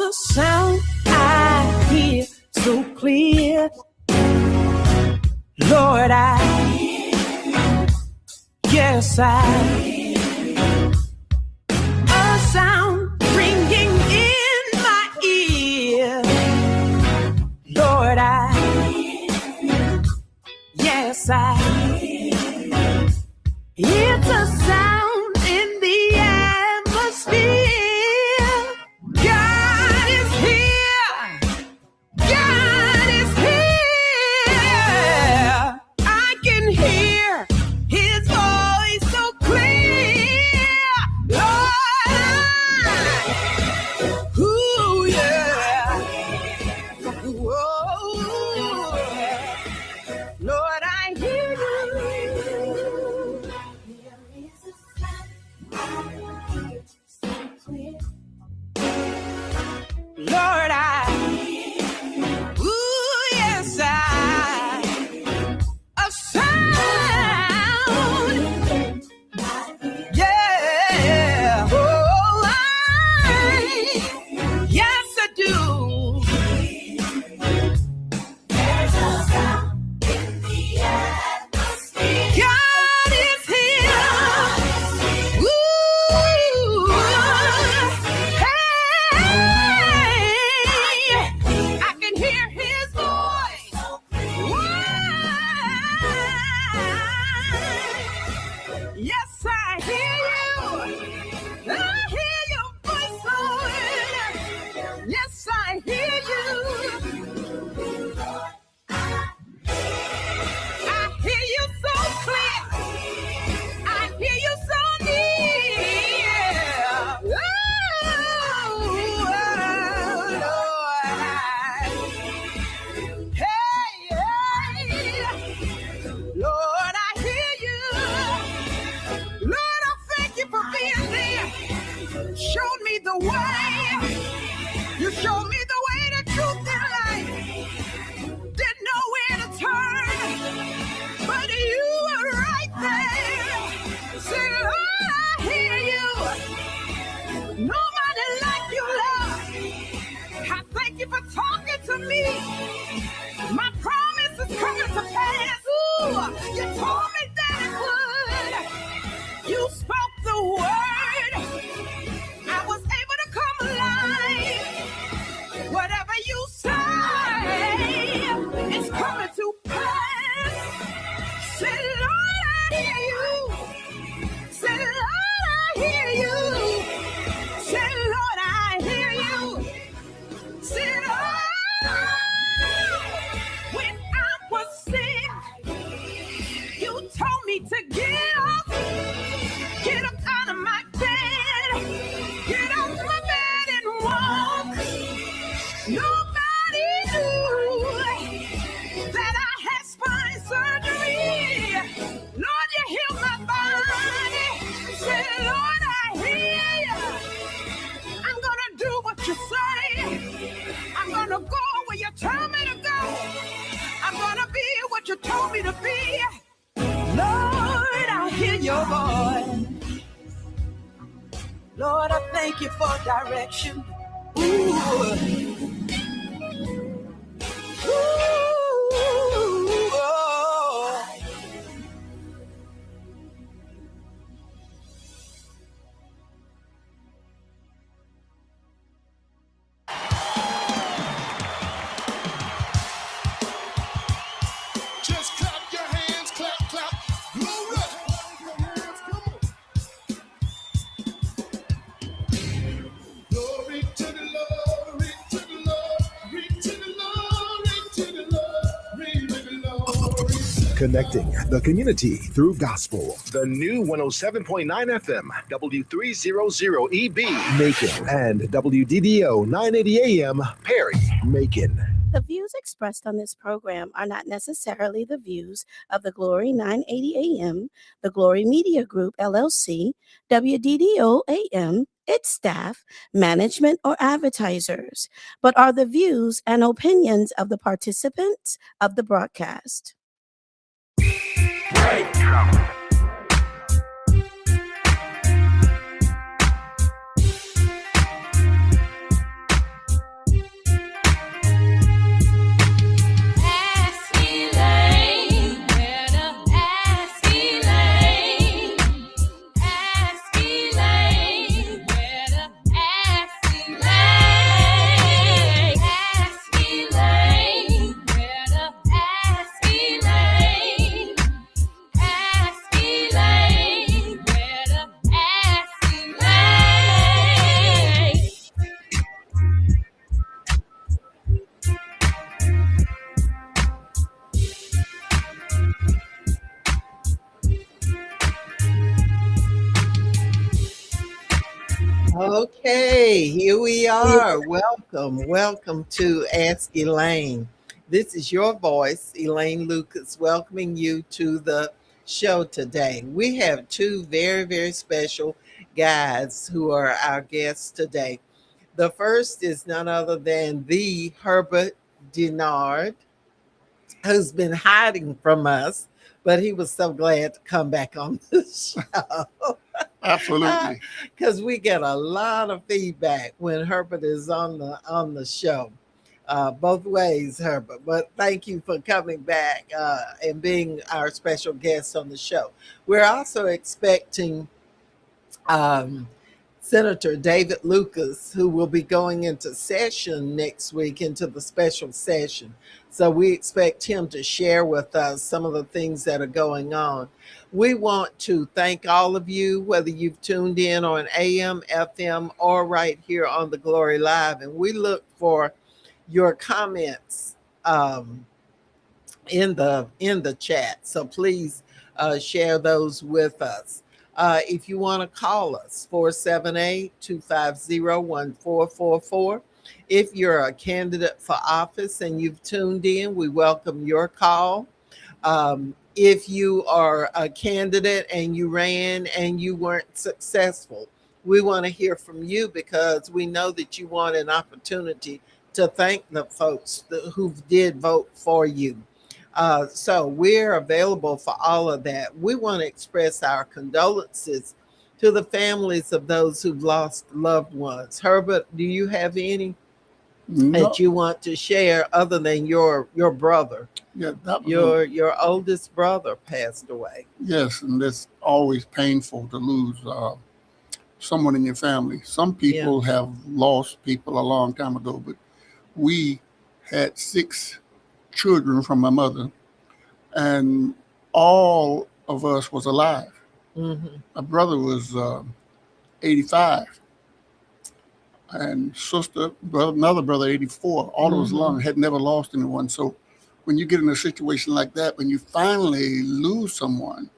the sound I hear so clear. Lord, yes, a sound ringing in my ear. Lord, yes, it's a sound in the atmosphere. God is here. God is here. I can hear his voice so clear. Lord, ooh, yeah. Whoa. Lord, I hear you. Lord, ooh, yes, a sound, yeah, oh, yes, I do. There's a sound in the atmosphere. God is here. Ooh, I can hear his voice. Yes, I hear you. I hear your voice, Lord. Yes, I hear you. I hear you so clear. I hear you so near. Lord, I hear you. Lord, I thank you for being there. Showed me the way. You showed me the way, the truth, and life. Didn't know where to turn, but you were right there. Say, Lord, I hear you. Nobody like you, Lord. I thank you for talking to me. My promise is coming to pass. Ooh, you told me that it would. You spoke the word. I was able to come alive. Whatever you say, it's coming to pass. Say, Lord, I hear you. Say, Lord, I hear you. Say, Lord, I hear you. Say, Lord, when I was sick, you told me to get up out of my bed, get off my bed and walk. Nobody knew that I had spine surgery. Lord, you healed my body. Say, Lord, I hear you. I'm gonna do what you say. I'm gonna go where you tell me to go. I'm gonna be what you told me to be. Lord, I hear your voice. Lord, I thank you for direction. Ooh. Ooh. Oh. Just clap your hands, clap, clap, glory. Glory to the Lord, glory to the Lord, glory to the Lord, glory to the Lord, glory to the Lord. Connecting the community through gospel. The new 107.9 FM, W300EB, Macon, and WDDO 980 AM, Perry, Macon. The views expressed on this program are not necessarily the views of the Glory 980 AM, the Glory Media Group, LLC, WDDO AM, its staff, management, or advertisers, but are the views and opinions of the participants of the broadcast. Okay, here we are. Welcome to Ask Elaine. This is your voice, Elaine Lucas, welcoming you to the show today. We have two very special guys who are our guests today. The first is none other than the Herbert Denard, who's been hiding from us, but he was so glad to come back on the show. Absolutely. Because we get a lot of feedback when Herbert is on the show. Both ways, Herbert. But thank you for coming back and being our special guest on the show. We're also expecting um, Senator David Lucas, who will be going into session next week, into the special session. So we expect him to share with us some of the things that are going on. We want to thank all of you, whether you've tuned in on AM, FM, or right here on the Glory Live. And we look for your comments in the chat. So please share those with us. If you want to call us, 478-250-1444. If you're a candidate for office and you've tuned in, we welcome your call. If you are a candidate and you ran and you weren't successful, we want to hear from you because we know that you want an opportunity to thank the folks who did vote for you. So we're available for all of that. We want to express our condolences to the families of those who've lost loved ones. Herbert, do you have any No, that you want to share other than your brother? yeah, that was Your oldest brother passed away. yes, and it's always painful to lose someone in your family. Some people have lost people a long time ago, but we had 6 children from my mother, and all of us was alive. Mm-hmm. My brother was 85, and another brother 84. All of us along had never lost anyone. So when you get in a situation like that, when you finally lose someone,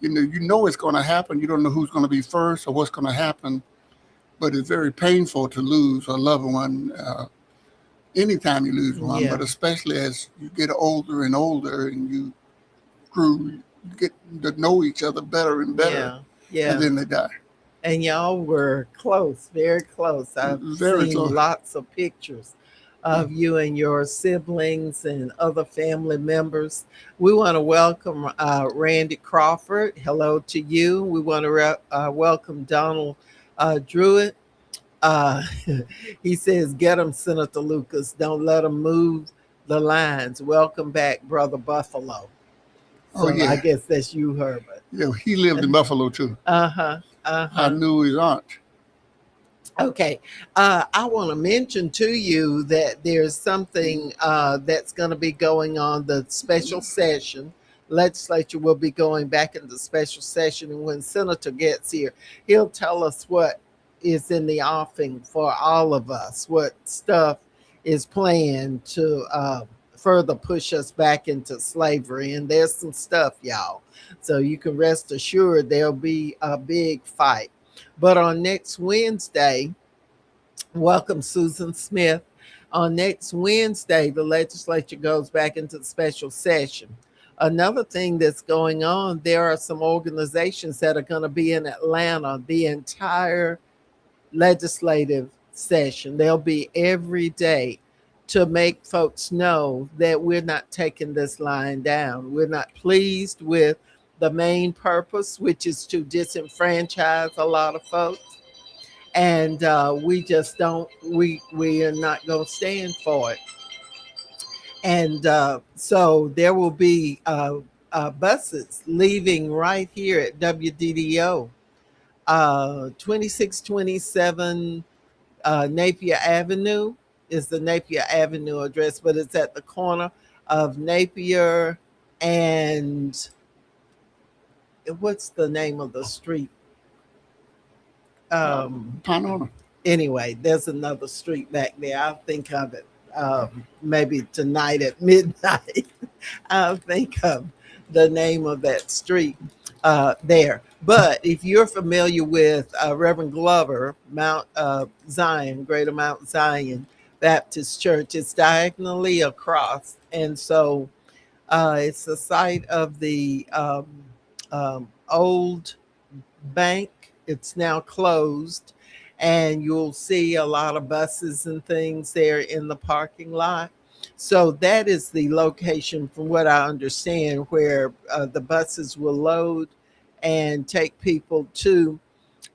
you know it's going to happen. You don't know who's going to be first or what's going to happen, but it's very painful to lose a loved one. Anytime you lose one, but especially as you get older and older, and you get to know each other better and better, and then they die. And y'all were close, very close. I've seen lots of pictures of you and your siblings and other family members. We want to welcome Randy Crawford. Hello to you. We want to welcome Donald Druitt. He says, get him, Senator Lucas. Don't let him move the lines. Welcome back, Brother Buffalo. So I guess that's you, Herbert. Yeah, he lived in Buffalo too. I knew his aunt. Okay. I want to mention to you that there's something that's going to be going on. The special session legislature will be going back into special session. And when Senator gets here, he'll tell us what is in the offing for all of us, what stuff is planned to further push us back into slavery. And there's some stuff, y'all. So you can rest assured there'll be a big fight. But on next Wednesday, welcome Susan Smith. On next Wednesday, the legislature goes back into the special session. Another thing that's going on, there are some organizations that are going to be in Atlanta the entire legislative session. They'll be every day to make folks know that we're not taking this line down. We're not pleased with the main purpose, which is to disenfranchise a lot of folks. And we just don't, we are not going to stand for it. And so there will be buses leaving right here at WDDO, 2627 Napier Avenue is the Napier Avenue address, but it's at the corner of Napier and what's the name of the street? Panona. Anyway, there's another street back there. I'll think of it maybe tonight at midnight. I'll think of the name of that street there. But if you're familiar with Reverend Glover, Mount Zion, Greater Mount Zion Baptist Church, it's diagonally across. And so it's the site of the old bank. It's now closed. And you'll see a lot of buses and things there in the parking lot. So that is the location, from what I understand, where the buses will load and take people to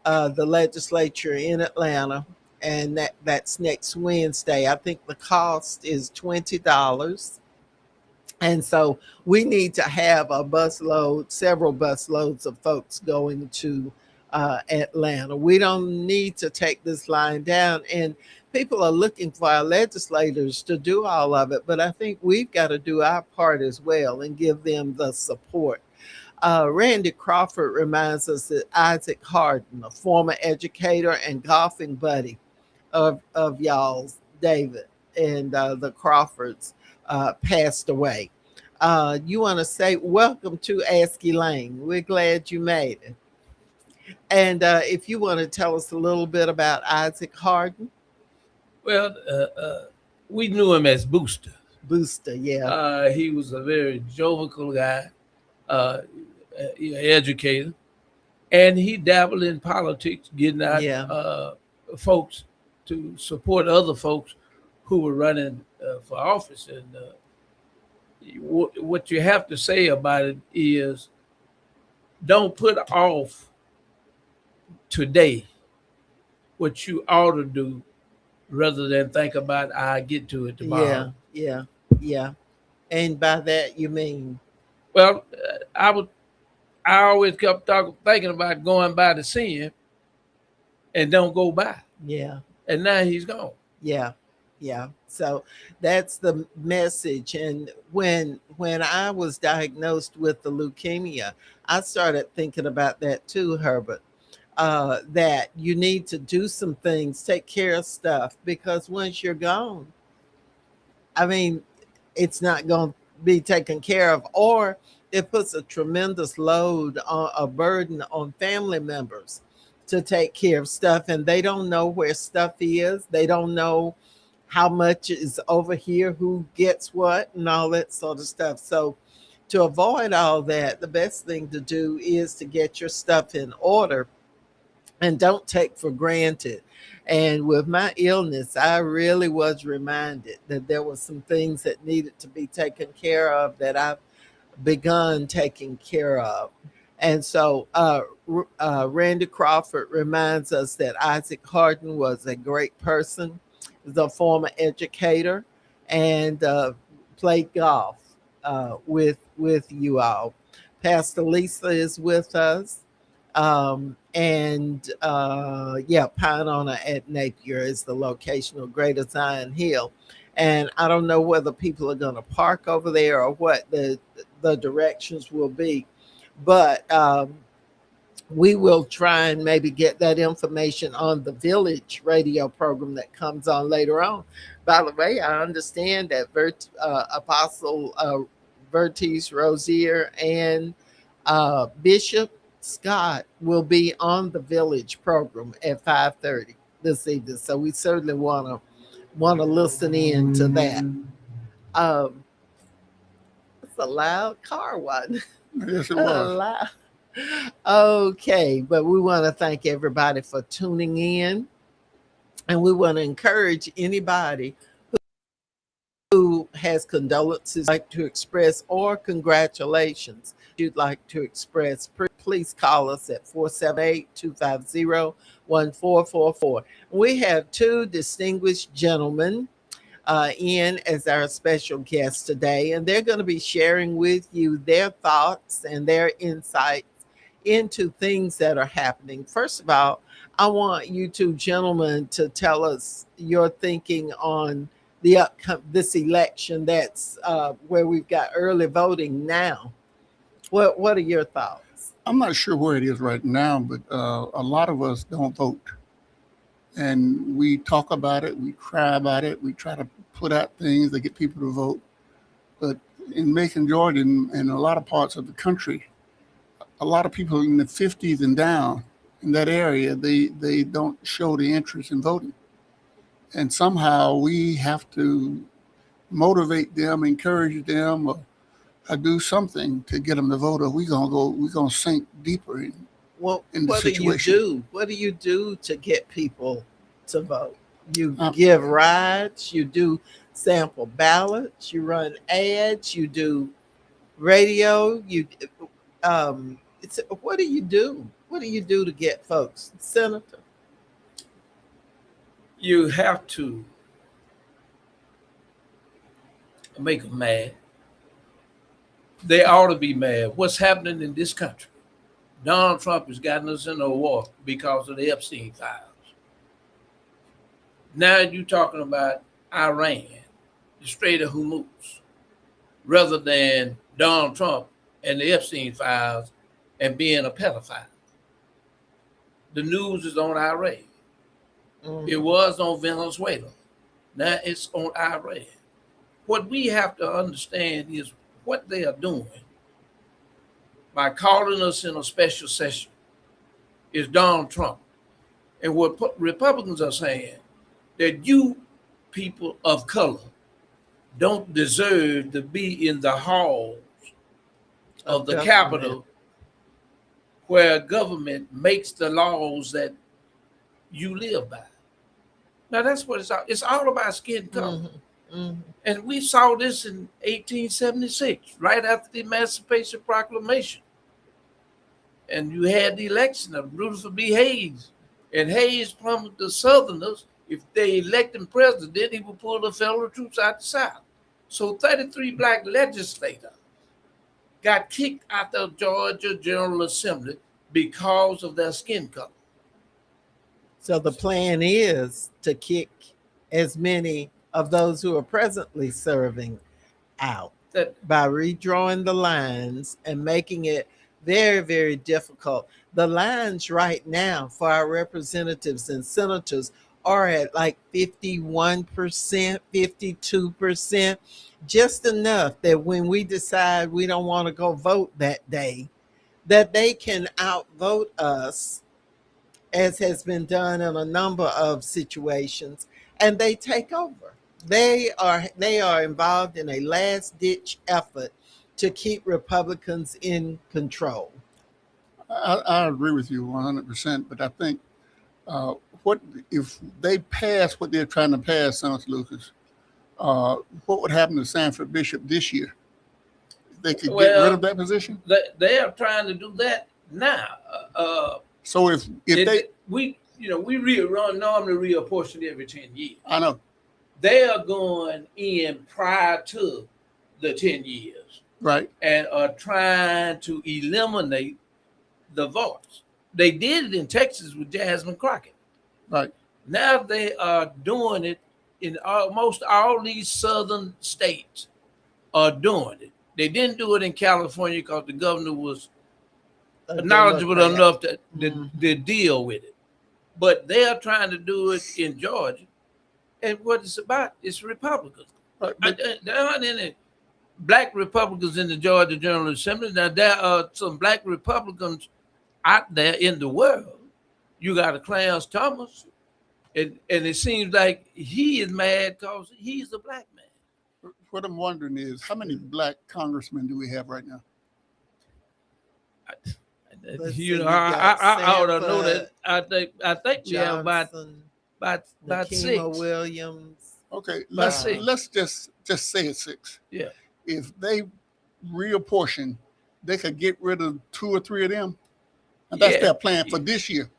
the legislature in Atlanta. And that's next Wednesday. I think the cost is $20. And so we need to have a bus load, several bus loads of folks going to Atlanta. We don't need to take this line down. And people are looking for our legislators to do all of it. But I think we've got to do our part as well and give them the support. Randy Crawford reminds us that Isaac Harden, a former educator and golfing buddy of y'all's, David, and the Crawfords, passed away. You want to say welcome to Ask Elaine. We're glad you made it. And if you want to tell us a little bit about Isaac Harden. Well, we knew him as Booster. Booster, yeah. He was a very jovial guy, educator, and he dabbled in politics, getting out folks to support other folks who were running for office. And what you have to say about it is, don't put off today what you ought to do, rather than think about I get to it tomorrow. Yeah. And by that you mean? Well, I always kept thinking about going by to see him, and don't go by. Yeah. And now he's gone. Yeah. So that's the message. And when I was diagnosed with the leukemia, I started thinking about that too, Herbert. That you need to do some things, take care of stuff, because once you're gone, I mean, it's not going to be taken care of, or it puts a tremendous load on a burden on family members to take care of stuff, and they don't know where stuff is. They don't know how much is over here, who gets what, and all that sort of stuff. So to avoid all that, the best thing to do is to get your stuff in order and don't take for granted. And with my illness, I really was reminded that there were some things that needed to be taken care of that I've begun taking care of. And so Randy Crawford reminds us that Isaac Harden was a great person, the former educator, and played golf with you all. Pastor Lisa is with us. Pine Honor at Napier is the location of Greater Zion Hill. And I don't know whether people are going to park over there or what the directions will be. But we will try and maybe get that information on the Village radio program that comes on later on. By the way, I understand that Apostle Vertice Rozier and Bishop Scott will be on the Village program at 5:30 this evening. So we certainly want to listen in to that. It's a loud car one. Yes, it was. Okay, but we want to thank everybody for tuning in, and we want to encourage anybody who has condolences like to express, or congratulations you'd like to express. Please call us at 478-250-1444. We have two distinguished gentlemen in as our special guests today, and they're going to be sharing with you their thoughts and their insights into things that are happening. First of all, I want you two gentlemen to tell us your thinking on this election that's where we've got early voting now. What are your thoughts? I'm not sure where it is right now, but a lot of us don't vote. And we talk about it, we cry about it, we try to put out things that get people to vote. But in Macon, Georgia, and a lot of parts of the country, a lot of people in the 50s and down in that area, they don't show the interest in voting. And somehow we have to motivate them, encourage them, or do something to get them to vote, or we're gonna sink deeper Well, in the what do you situation. do? What do you do to get people to vote? You Uh, give rides, you do sample ballots, you run ads, you do radio, what do you do? What do you do to get folks? Senator? You have to make them mad. They ought to be mad. What's happening in this country? Donald Trump has gotten us in a war because of the Epstein files. Now you're talking about Iran, the Strait of Hormuz, rather than Donald Trump and the Epstein files and being a pedophile. The news is on Iran. It was on Venezuela. Now it's on Iran. What we have to understand is what they are doing by calling us in a special session is Donald Trump. And what Republicans are saying, that you people of color don't deserve to be in the halls of the Capitol where government makes the laws that you live by. Now that's what it's all about skin color. And we saw this in 1876, right after the Emancipation Proclamation. And you had the election of Rutherford B. Hayes. And Hayes promised the Southerners, if they elect him president, he would pull the federal troops out the South. So 33 black legislators got kicked out of the Georgia General Assembly because of their skin color. So the plan is to kick as many of those who are presently serving out by redrawing the lines and making it very, very difficult. The lines right now for our representatives and senators are at like 51%, 52%, just enough that when we decide we don't want to go vote that day, that they can outvote us, as has been done in a number of situations, and they take over. They are involved in a last ditch effort to keep Republicans in control. I agree with you 100%, but I think what if they pass what they're trying to pass, Senator Lucas? What would happen to Sanford Bishop this year? They could get rid of that position. They are trying to do that now. So if we normally reapportion every 10 years. I know they are going in prior to the 10 years, right, and are trying to eliminate the votes. They did it in Texas with Jasmine Crockett. Right. Now they are doing it in almost all these southern states are doing it. They didn't do it in California because the governor was knowledgeable enough to deal with it. But they are trying to do it in Georgia. And what it's about is Republicans. Right. There aren't any black Republicans in the Georgia General Assembly. Now, there are some black Republicans out there in the world. You got a Clarence Thomas, and it seems like he is mad because he's a black man. What I'm wondering is, how many black congressmen do we have right now? I ought to know that. I think we have about 6. Williams. Okay, let's just say it's 6. Yeah. If they reapportion, they could get rid of 2 or 3 of them. And that's their plan for this year.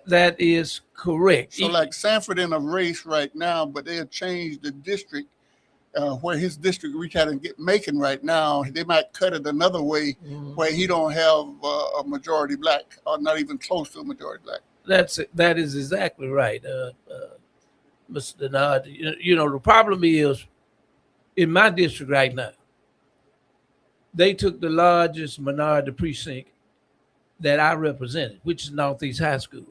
That is correct. So like Sanford in a race right now, but they'll change the district where his district we kind of get Macon right now. They might cut it another way where he don't have a majority black or not even close to a majority black. That is exactly right, Mr. Denard. The problem is in my district right now, they took the largest minority precinct that I represented, which is Northeast High School,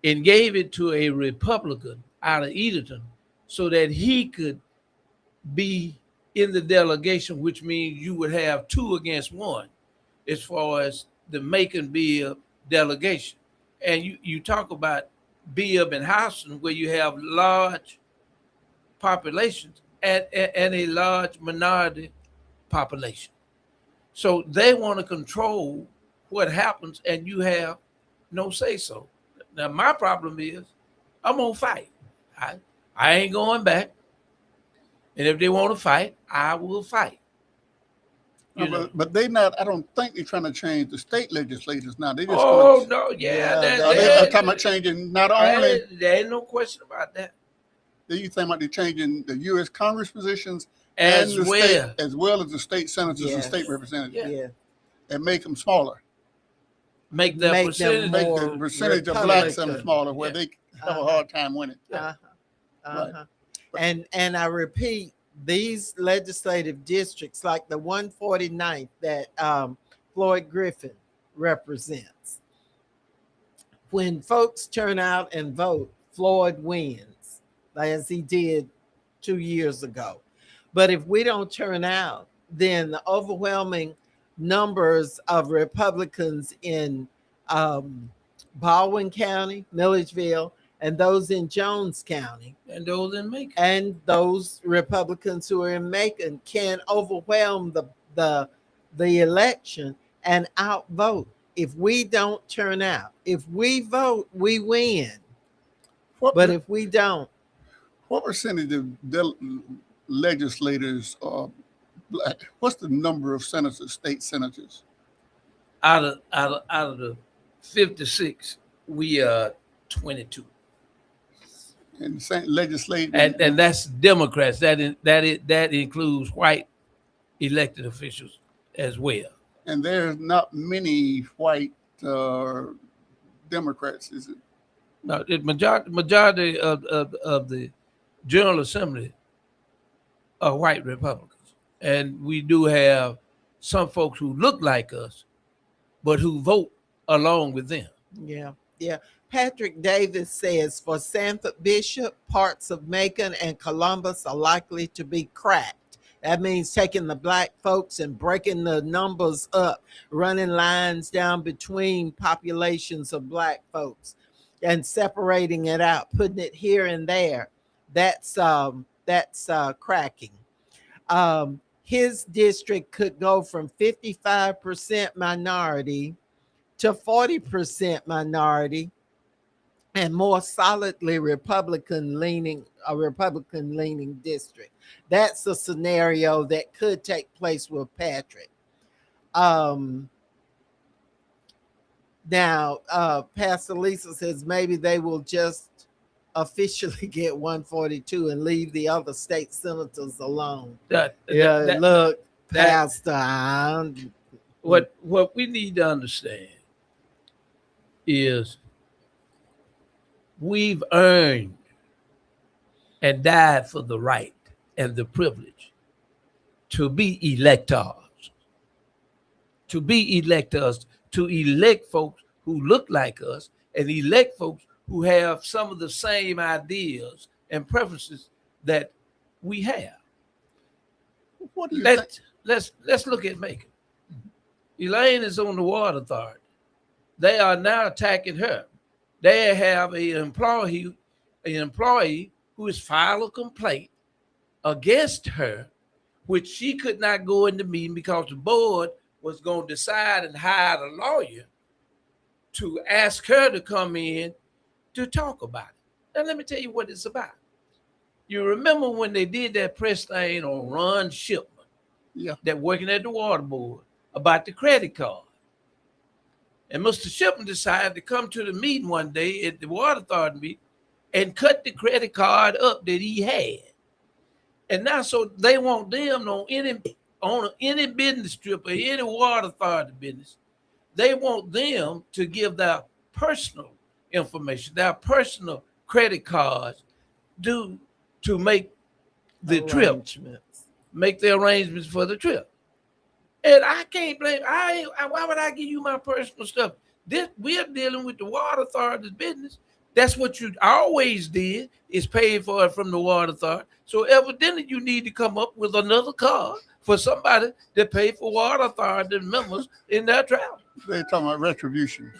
and gave it to a Republican out of Edenton so that he could be in the delegation, which means you would have 2 against 1 as far as the Macon Bibb delegation. And you talk about Bibb and Houston, where you have large populations and a large minority population. So they want to control what happens, and you have no say so. Now my problem is I'm gonna fight. I ain't going back. And if they want to fight, I will fight. But they not. I don't think they're trying to change the state legislators now. They just Oh going. no, yeah, They're talking about changing not only. there ain't no question about that. You think about they changing the U.S. Congress positions As and the well. state, as well as the state senators and Yes. state representatives, Yeah. and make them smaller. Make that Make percentage them Make more the percentage of blacks them Republican. smaller, where they have a hard time winning. Uh-huh. Uh-huh. Right. And I repeat, these legislative districts, like the 149th that Floyd Griffin represents, when folks turn out and vote, Floyd wins, as he did 2 years ago. But if we don't turn out, then the overwhelming numbers of Republicans in Baldwin County, Milledgeville, and those in Jones County, and those in Macon. and those Republicans who are in Macon can overwhelm the election and outvote. If we don't turn out, if we vote, we win. But if we don't, what percentage of legislators are black? What's the number of senators, state senators? Out of the 56, we are 22. And legislators, And that's Democrats. That includes white elected officials as well. and there's not many white Democrats, is it? No, the majority of the General Assembly are white Republicans, and we do have some folks who look like us, but who vote along with them. yeah. Patrick Davis says for Sanford Bishop, parts of Macon and Columbus are likely to be cracked. That means taking the black folks and breaking the numbers up, running lines down between populations of black folks and separating it out, putting it here and there. That's cracking. His district could go from 55% minority to 40% minority, and more solidly Republican leaning district. That's a scenario that could take place with Patrick. Now, Pastor Lisa says maybe they will just officially get 142 and leave the other state senators alone. Pastor. What we need to understand is we've earned and died for the right and the privilege to be electors, to elect folks who look like us and elect folks who have some of the same ideas and preferences that we have. What do you think? Let's look at Macon. Elaine is on the water authority. They are now attacking her. They have an employee who has filed a complaint against her, which she could not go into meeting because the board was going to decide and hire a lawyer to ask her to come in to talk about it. Now, let me tell you what it's about. You remember when they did that press thing on Ron Shipman, that working at the water board, about the credit card. And Mr. Shipman decided to come to the meeting one day at the water authority meeting and cut the credit card up that he had. And now, so they want them on any business trip or any water authority business, they want them to give their personal information, their personal credit cards due to make the trip, make the arrangements for the trip. And I can't blame. Why would I give you my personal stuff? We're dealing with the water authority's business. That's what you always did, is pay for it from the water authority. So evidently you need to come up with another card for somebody that pay for water authority members in their travel. They're talking about retribution.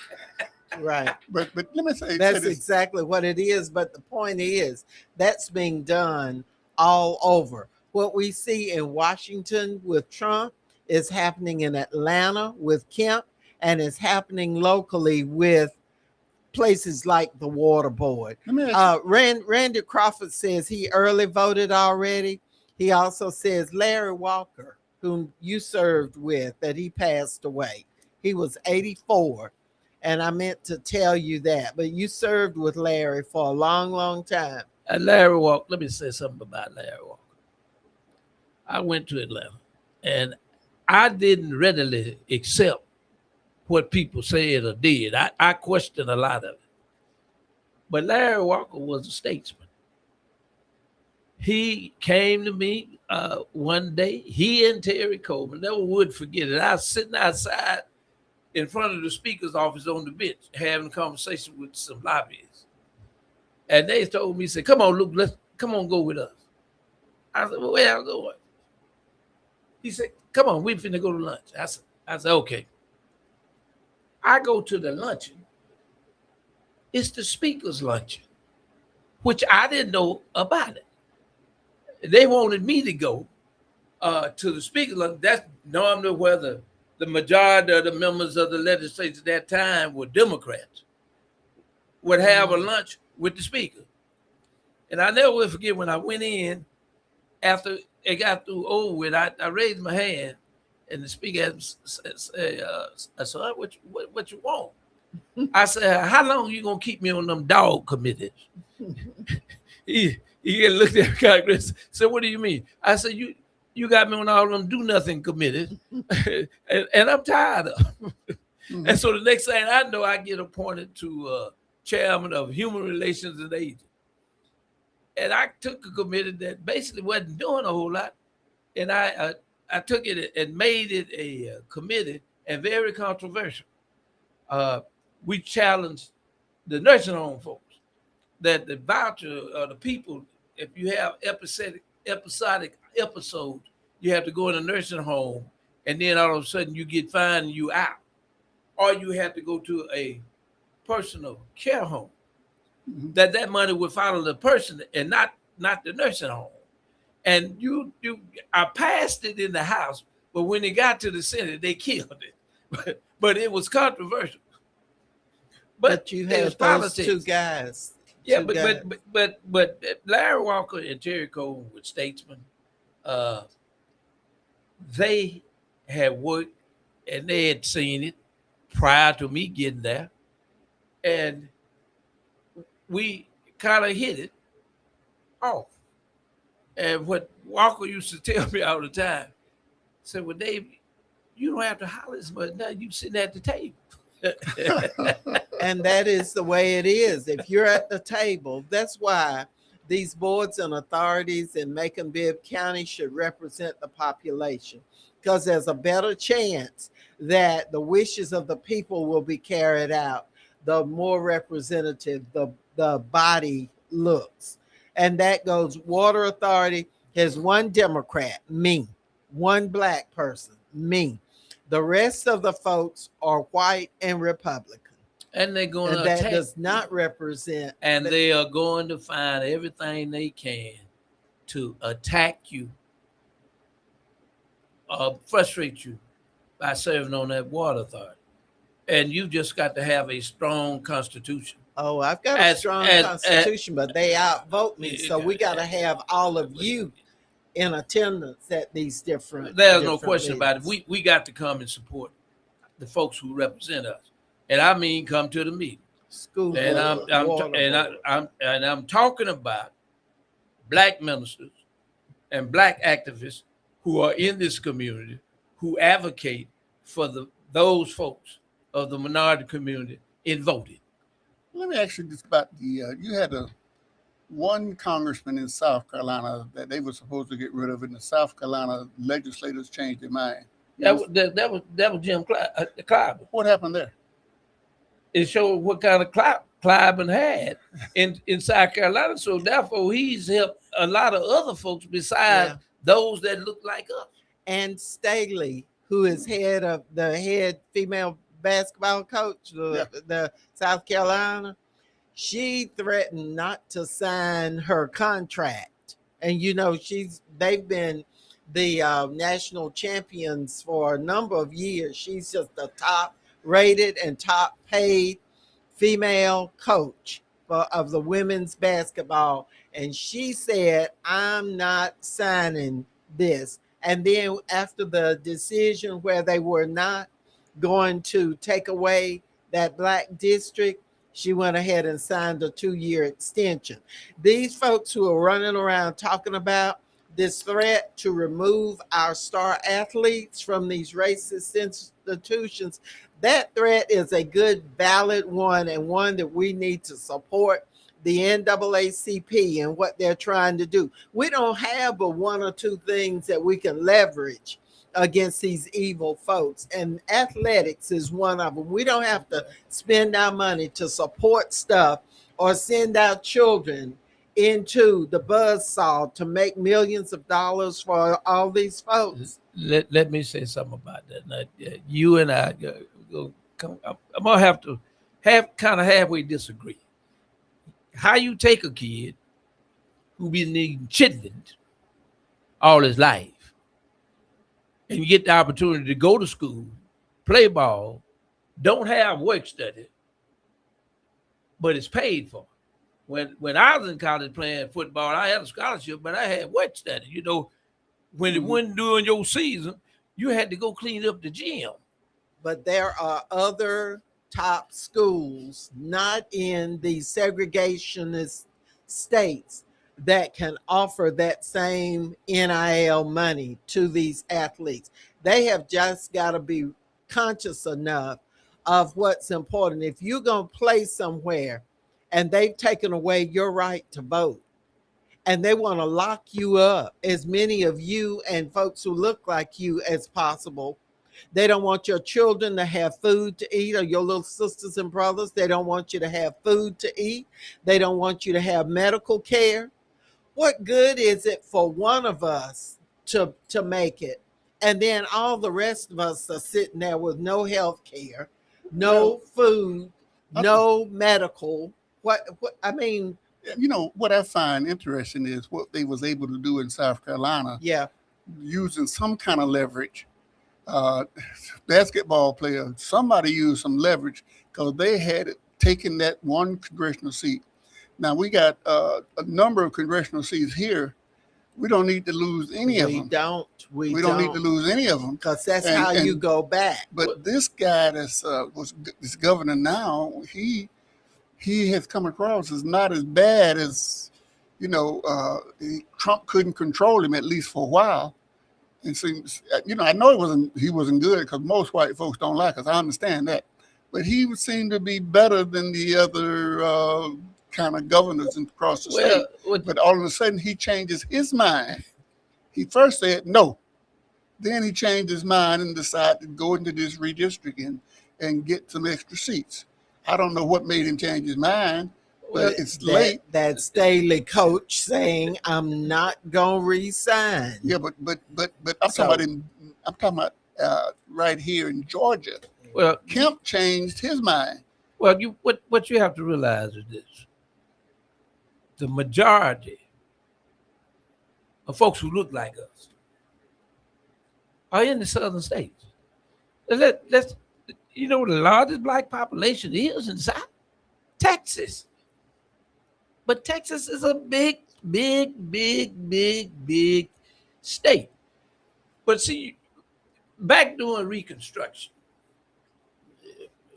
Right. But let me say That's this. exactly what it is. But the point is, that's being done all over. What we see in Washington with Trump is happening in Atlanta with Kemp, and it's happening locally with places like the Water Board. Let me ask Randy Crawford says he early voted already. He also says Larry Walker, whom you served with, that he passed away. He was 84. And I meant to tell you that, but you served with Larry for a long, long time. And Larry Walker, let me say something about Larry Walker. I went to Atlanta and I didn't readily accept what people said or did. I questioned a lot of it. But Larry Walker was a statesman. He came to me one day, he and Terry Coleman, never would forget it. I was sitting outside in front of the speaker's office on the bench having a conversation with some lobbyists. And they told me, said, come on, Luke, come on, go with us. I said, well, where am I going? He said, come on, we finna go to lunch. I said, okay. I go to the luncheon. It's the speaker's luncheon, which I didn't know about it. They wanted me to go to the speaker's luncheon. That's normally where the majority of the members of the legislature at that time were Democrats, would have a lunch with the speaker. And I never will forget when I went in, after it got through over with, I raised my hand and the speaker said, I said, what you want? I said, how long you gonna keep me on them dog committees? he looked at me kind of said, what do you mean? I said, you got me on all them do nothing committees, and I'm tired of them. Mm-hmm. And so the next thing I know, I get appointed to chairman of Human Relations and Aging. And I took a committee that basically wasn't doing a whole lot. And I took it and made it a committee and very controversial. We challenged the nursing home folks that the voucher of the people, if you have episodic episodes, you have to go in a nursing home and then all of a sudden you get fined and you out. Or you have to go to a personal care home. Mm-hmm. That money would follow the person and not the nursing home. And I passed it in the House, but when it got to the Senate, they killed it. But it was controversial. But you had those two guys. Yeah, but Larry Walker and Terry Coleman were statesmen. They had worked and they had seen it prior to me getting there. And we kind of hit it off. And what Walker used to tell me all the time, said, well, Dave, you don't have to holler as much now. You sitting at the table. And that is the way it is. If you're at the table, that's why these boards and authorities in Macon-Bibb County should represent the population, because there's a better chance that the wishes of the people will be carried out, the more representative the body looks. And that goes, Water Authority has one Democrat, me, one Black person, me. The rest of the folks are white and Republican. And they're going to attack. That does not represent. And they are going to find everything they can to attack you, frustrate you by serving on that Water Authority. And you just got to have a strong constitution. Oh, I've got a strong constitution, but they outvote me. So we got to have all of you in attendance at these different. There's no question about it. We got to come and support the folks who represent us, and I mean come to the meeting. School and I'm talking about Black ministers and Black activists who are in this community who advocate for those folks of the minority community in voting. Let me ask you this about you had one congressman in South Carolina that they were supposed to get rid of, and the South Carolina legislators changed their mind. That was Jim Clyburn. What happened there? It showed what kind of Clyburn had in South Carolina. So therefore, he's helped a lot of other folks besides those that look like us. And Staley, who is head of the female basketball coach, the South Carolina, she threatened not to sign her contract. And they've been the national champions for a number of years. She's just the top rated and top paid female coach of the women's basketball. And she said, I'm not signing this. And then after the decision where they were not going to take away that black district, she went ahead and signed a 2-year extension. These folks who are running around talking about this threat to remove our star athletes from these racist institutions, that threat is a good, valid one, and one that we need to support the NAACP and what they're trying to do. We don't have but one or two things that we can leverage against these evil folks, and athletics is one of them. We don't have to spend our money to support stuff or send our children into the buzzsaw to make millions of dollars for all these folks. Let me say something about that. Now, you and I, I'm gonna have to halfway disagree. How you take a kid who been eating chitlins all his life, and you get the opportunity to go to school, play ball, don't have work study, but it's paid for. When I was in college playing football, I had a scholarship, but I had work study. When it wasn't during your season, you had to go clean up the gym. But there are other top schools, not in the segregationist states, that can offer that same NIL money to these athletes. They have just got to be conscious enough of what's important. If you're going to play somewhere and they've taken away your right to vote, and they want to lock you up, as many of you and folks who look like you as possible, they don't want your children to have food to eat, or your little sisters and brothers. They don't want you to have food to eat. They don't want you to have medical care. What good is it for one of us to make it? And then all the rest of us are sitting there with no health care, no food, no medical. What I mean, what I find interesting is what they was able to do in South Carolina. Yeah. Using some kind of leverage. Basketball player, somebody used some leverage because they had taken that one congressional seat. Now we got a number of congressional seats here. We don't need to lose any of them. We don't need to lose any of them because that's how you go back. But this guy that's this governor now, he has come across as not as bad as Trump couldn't control him, at least for a while. And seems, I know he wasn't good because most white folks don't like us. I understand that, but he would seem to be better than the other kind of governors across the state. But all of a sudden, he changes his mind. He first said no, then he changed his mind and decided to go into this redistricting and get some extra seats. I don't know what made him change his mind. But it's late. That Staley coach saying, "I'm not gonna resign." Yeah, but I'm talking about right here in Georgia. Well, Kemp changed his mind. Well, what you have to realize is this: the majority of folks who look like us are in the southern states. Let's the largest black population is in South Texas. But Texas is a big state. But see, back during Reconstruction,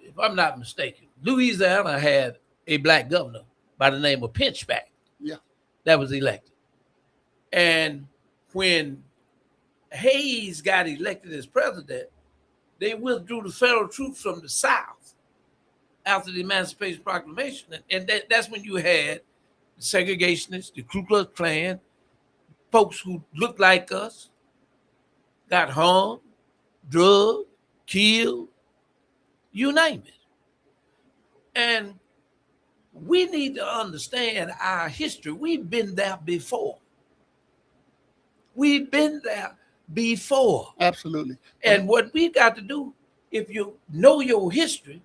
if I'm not mistaken, Louisiana had a black governor by the name of Pinchback. Yeah. That was elected. And when Hayes got elected as president, they withdrew the federal troops from the South after the Emancipation Proclamation. And that's when you had segregationists, the Ku Klux Klan, folks who looked like us, got hung, drugged, killed, you name it. And we need to understand our history. We've been there before. Absolutely. And what we got to do if you know your history,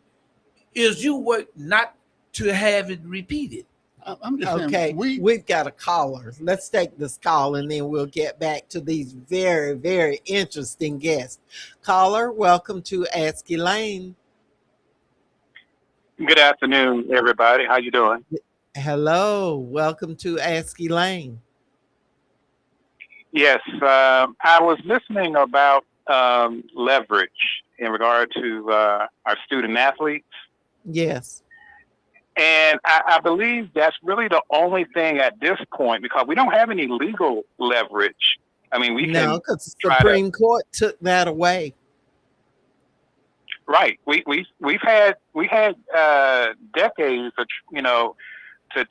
is you work not to have it repeated. I'm just Okay, saying we've got a caller. Let's take this call and then we'll get back to these very, very interesting guests. Caller, welcome to Ask Elaine. Good afternoon, everybody. How you doing? Hello, welcome to Ask Elaine. Yes, I was listening about leverage in regard to our student athletes, Yes. and I believe that's really the only thing at this point because we don't have any legal leverage. I mean, we No, can because the try to Supreme Court took that away. right. We've had decades of to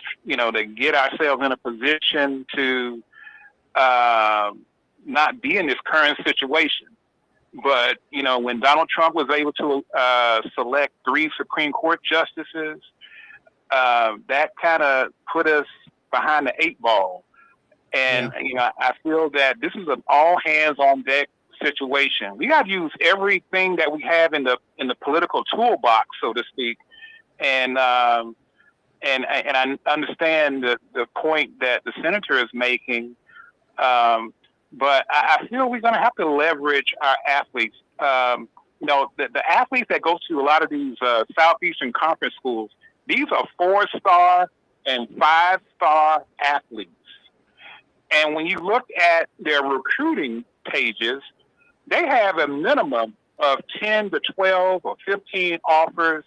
get ourselves in a position to not be in this current situation. But, when Donald Trump was able to select 3 Supreme Court justices, that kind of put us behind the 8 ball. And, I feel that this is an all hands on deck situation. We got to use everything that we have in the political toolbox, so to speak. And I understand the point that the senator is making. But I feel we're going to have to leverage our athletes. The athletes that go to a lot of these Southeastern Conference schools, these are 4-star and 5-star athletes. And when you look at their recruiting pages, they have a minimum of 10 to 12 or 15 offers,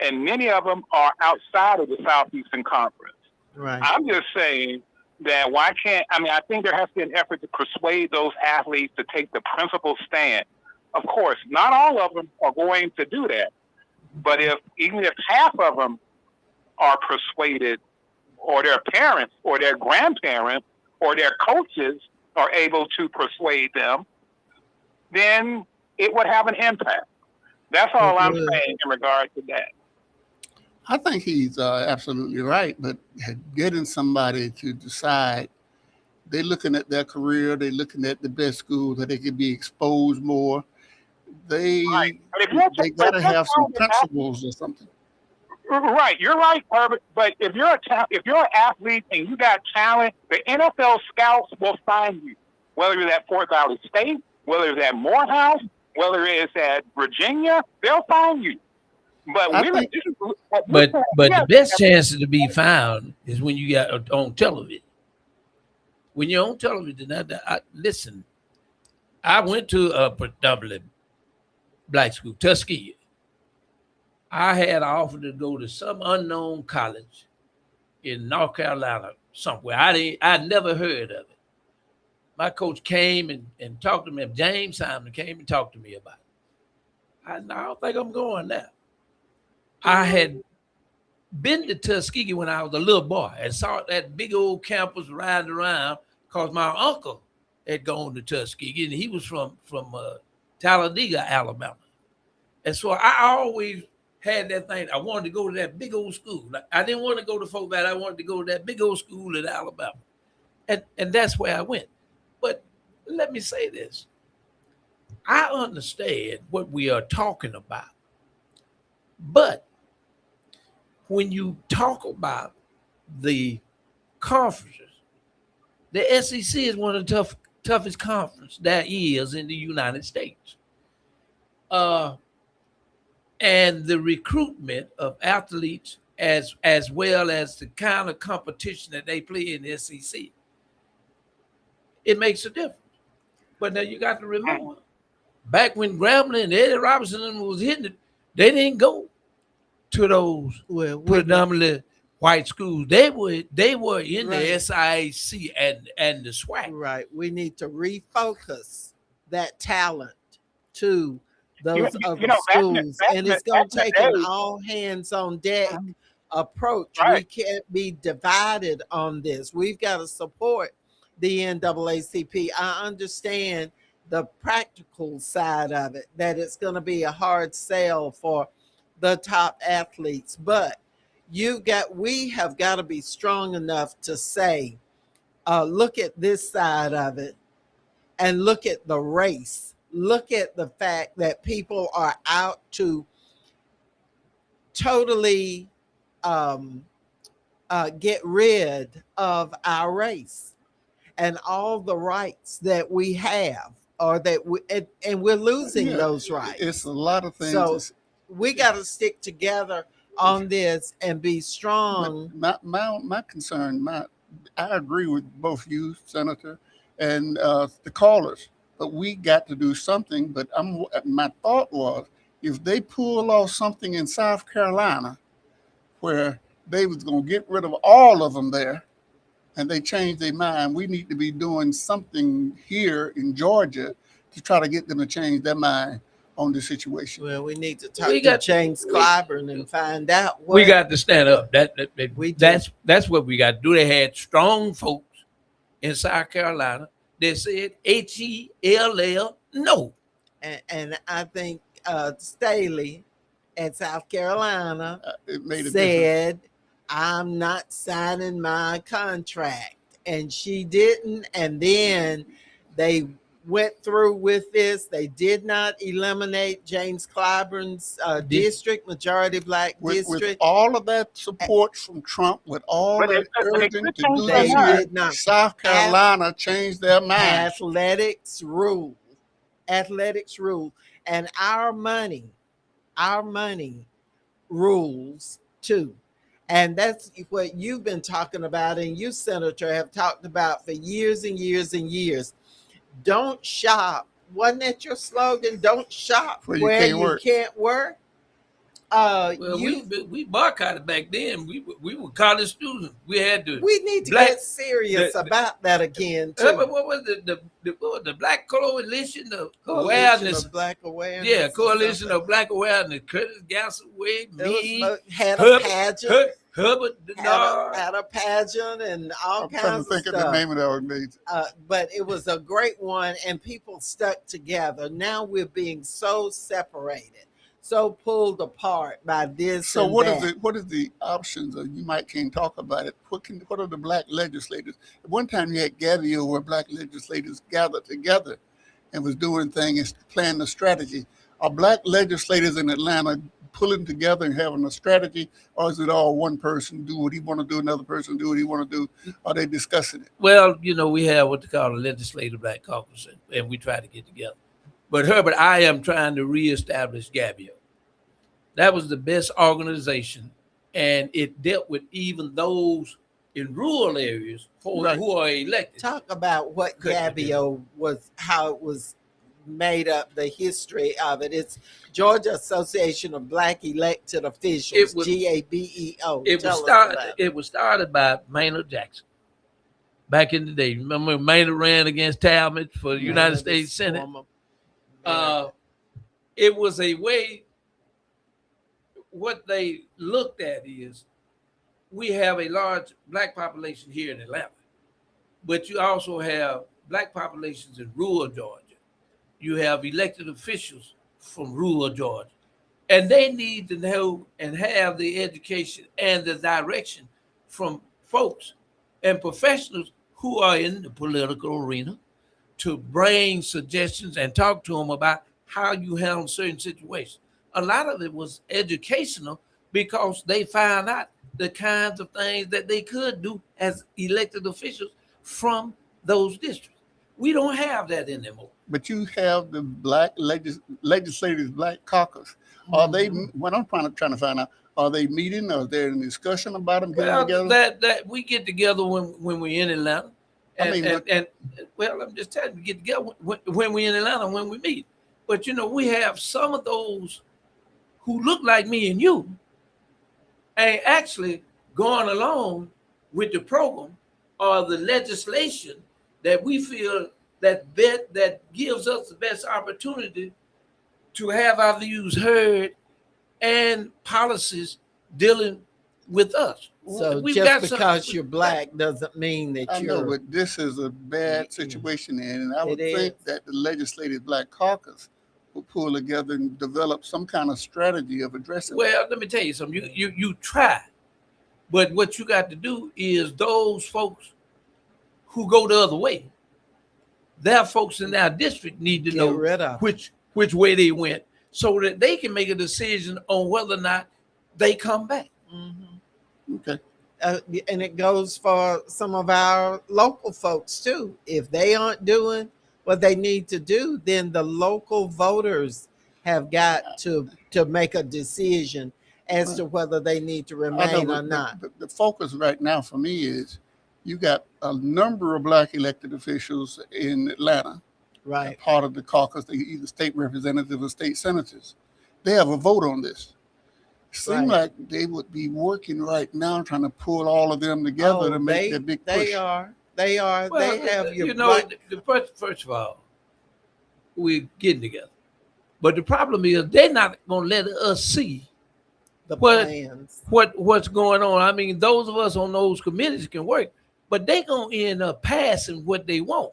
and many of them are outside of the Southeastern Conference. Right. I'm just saying that I think there has to be an effort to persuade those athletes to take the principled stand. Of course, not all of them are going to do that. But even if half of them are persuaded, or their parents or their grandparents or their coaches are able to persuade them, then it would have an impact. That's all I'm saying in regard to that. I think he's absolutely right, but getting somebody to decide, they're looking at their career, they're looking at the best schools that they could be exposed more. They got to have some principles or something. Right, you're right, Herbert. But if you're an athlete and you got talent, the NFL scouts will find you. Whether it's at Fort Valley State, whether it's at Morehouse, whether it's at Virginia, they'll find you. But the best chances to be found is when you got on television. When you're on television, listen, I went to a predominantly black school, Tuskegee. I had an offer to go to some unknown college in North Carolina somewhere. I'd never heard of it. My coach came and talked to me. James Simon came and talked to me about it. I don't think I'm going now. I had been to Tuskegee when I was a little boy and saw that big old campus riding around because my uncle had gone to Tuskegee and he was from Talladega, Alabama. And so I always had that thing. I wanted to go to that big old school. I didn't want to go to Fort Valley. I wanted to go to that big old school in Alabama. And that's where I went. But let me say this. I understand what we are talking about. But when you talk about the conferences, the SEC is one of the toughest conferences there is in the United States. And the recruitment of athletes as well as the kind of competition that they play in the SEC, it makes a difference. But now you got to remember, back when Grambling and Eddie Robinson was hitting it, they didn't go to those predominantly white schools. They were in the SIAC and the SWAC. Right. We need to refocus that talent to those other schools. And it's going to take an all hands on deck approach. Right. We can't be divided on this. We've got to support the NAACP. I understand the practical side of it, that it's going to be a hard sell for the top athletes, but we have got to be strong enough to say, look at this side of it and look at the race look at the fact that people are out to totally get rid of our race and all the rights that we have, or that and we're losing Yeah, those rights. it's a lot of things. So we got to stick together on this and be But strong. my concern, I agree with both you, Senator, and the callers. But we got to do something. But my thought was, if they pull off something in South Carolina, where they was gonna get rid of all of them there, and they changed their mind, we need to be doing something here in Georgia to try to get them to change their mind on the situation. Well, we need to talk We to got- James Clyburn and find out what We got to stand up. We do. That's what we got to do. They had strong folks in South Carolina that said HELL no. and I think Staley at South Carolina It made a difference. said, I'm not signing my contract. And she didn't. And then they went through with this. They did not eliminate James Clyburn's district, majority black With district. all of that support from Trump, with all But that they urging could to change do their this, mind. did not. South Carolina changed their mind. Athletics rule. Athletics rule. And our money rules too. And that's what you've been talking about, and you, Senator, have talked about for years and years and years. Don't shop. Wasn't that your slogan? Don't shop Where where you you can't can't work. Well, You, we boycotted back then. We were college students. We had to. we need to Black- get serious about that again too. But what was what was the Black Coalition of Coalition Awareness? of Black Awareness. Yeah, or Coalition something. of Black Awareness. Curtis Gassaway, It me, was, had a Herbert, pageant. Herbert Denard. Had a pageant and all I'm trying kinds to think of of stuff. the name of the organization. But it was a great one, and people stuck together. Now we're being so separated, so pulled apart by this. So and what that. is it? What is the options? You might can't talk about it. What are the black legislators? At one time, you had Gavio, where black legislators gathered together and was doing things, planning a strategy. Are black legislators in Atlanta pulling together and having a strategy, or is it all one person do what he want to do, another person do what he want to do? Are they discussing it? Well, we have what they call a legislative black caucus, and we try to get together. But Herbert, I am trying to reestablish Gabio. That was the best organization, and it dealt with even those in rural areas who are elected. Talk about what Gabio was, how it was made up, the history of it. It's Georgia Association of Black Elected Officials, It was- GABEO. It was started by Maynard Jackson back in the day. Remember Maynard ran against Talmadge for the United States Senate? It was a way. What they looked at is, we have a large black population here in Atlanta, but you also have black populations in rural Georgia. You have elected officials from rural Georgia, and they need to know and have the education and the direction from folks and professionals who are in the political arena to bring suggestions and talk to them about how you handle certain situations. A lot of it was educational because they found out the kinds of things that they could do as elected officials from those districts. We don't have that anymore. But you have the black legislators, black caucus. Are they? What I'm trying to find out, are they meeting? Or is there a discussion about them getting Well, together? that we get together when we're in Atlanta, and I'm just telling you, we get together when we're in Atlanta, when we meet. But we have some of those who look like me and you ain't actually going along with the program or the legislation that we feel that gives us the best opportunity to have our views heard and policies dealing with us. So We've just got because you're black doesn't mean that I know, you're. but this is a bad situation, and I would It think is. that the legislative black caucus will pull together and develop some kind of strategy of addressing it. Well, let me tell you something. You try, but what you got to do is those folks who go the other way, their folks in their district need to Get know rid of. which way they went, so that they can make a decision on whether or not they come back. Mm-hmm. Okay. And it goes for some of our local folks too. If they aren't doing what they need to do, then the local voters have got to make a decision as to whether they need to I know, remain or but not. the focus right now for me is you got a number of black elected officials in Atlanta, Right. part of the caucus, they either state representatives or state senators. They have a vote on this. Seem Right. like they would be working right now trying to pull all of them together to make that big push. They are. They are. Well, they have your you know, black. first of all, we're getting together, but the problem is they're not going to let us see The what- plans. what's going on. I mean, those of us on those committees can work, but they gonna end up passing what they want,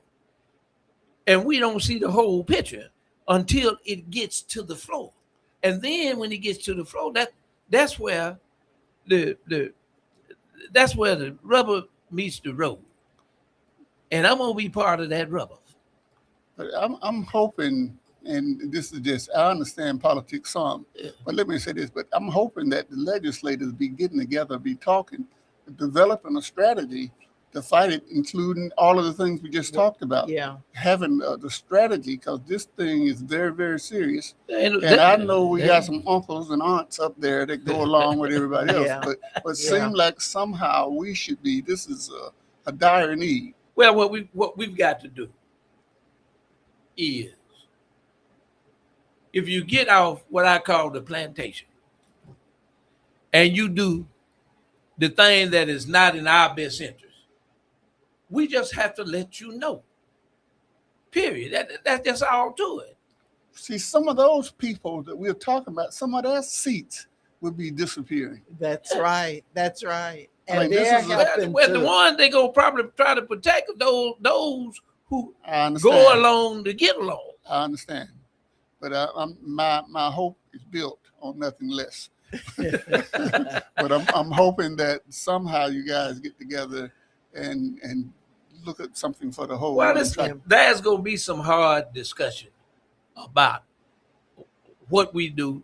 and we don't see the whole picture until it gets to the floor. And then when it gets to the floor, that's where the rubber meets the road. And I'm gonna be part of that rubber. But I'm hoping, and this is just, I understand politics some, but let me say this, but I'm hoping that the legislators be getting together, be talking, developing a strategy to fight it, including all of the things we just talked about. Yeah. Having the strategy, because this thing is very, very serious. And And I know we got some uncles and aunts up there that go along with everybody else, Yeah. but Yeah. seem like somehow we should be, this is a dire need. well, what we've got to do is, if you get off what I call the plantation, and you do the thing that is not in our best interest, we just have to let you know. Period. That's just all to it. See, some of those people that we're talking about, some of their seats would be disappearing. That's right. That's right. I And mean, this they're is a- helping Well, the to. ones they gonna probably try to protect those who I understand. go along to get along. I understand, but my hope is built on nothing less. But I'm hoping that somehow you guys get together and look at something for the whole. Well, and try- there's gonna be some hard discussion about what we do,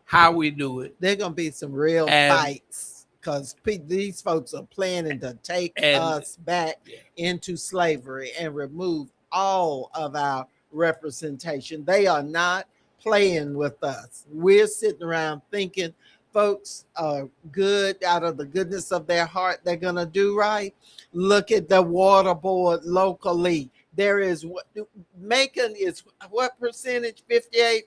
how we do it, There gonna be some real And- fights because these folks are planning to take And- us back Yeah. into slavery and remove all of our representation. They are not playing with us. We're sitting around thinking folks are good out of the goodness of their heart. They're gonna do right. Look at the water board locally. There is Macon is what percentage? 58%.